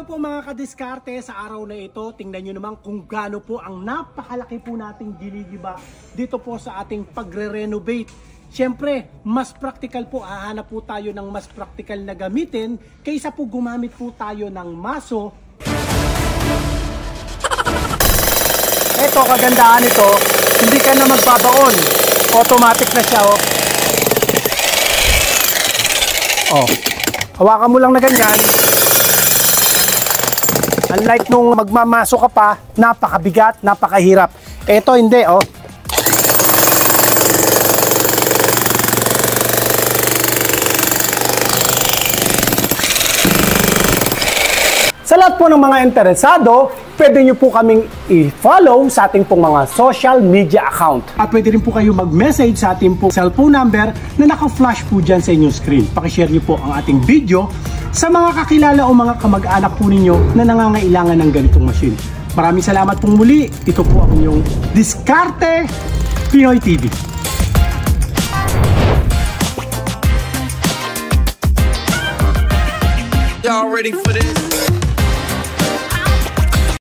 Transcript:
Hello po mga kadiskarte, sa araw na ito, tingnan nyo naman kung gaano po ang napakalaki po nating ginigiba dito po sa ating pagre-renovate. Siyempre, mas practical po, hahanap po tayo ng mas practical na gamitin kaysa po gumamit po tayo ng maso. Ito, kagandahan nito, hindi ka na magbabaon. Automatic na siya, oh. Oh. Hawakan mo lang na ganyan. Unlike nung magmamaso ka pa, napakabigat, napakahirap. Ito hindi, oh. Sa lahat po ng mga interesado, pwede nyo po kaming i-follow sa ating pong mga social media account. At pwede rin po kayo mag-message sa ating pong cellphone number na naka-flash po dyan sa inyong screen. Pakishare nyo po ang ating video sa mga kakilala o mga kamag-anak po ninyo na nangangailangan ng ganitong machine. Maraming salamat pong muli. Ito po ang inyong Diskarte Pinoy TV. Y'all ready for this?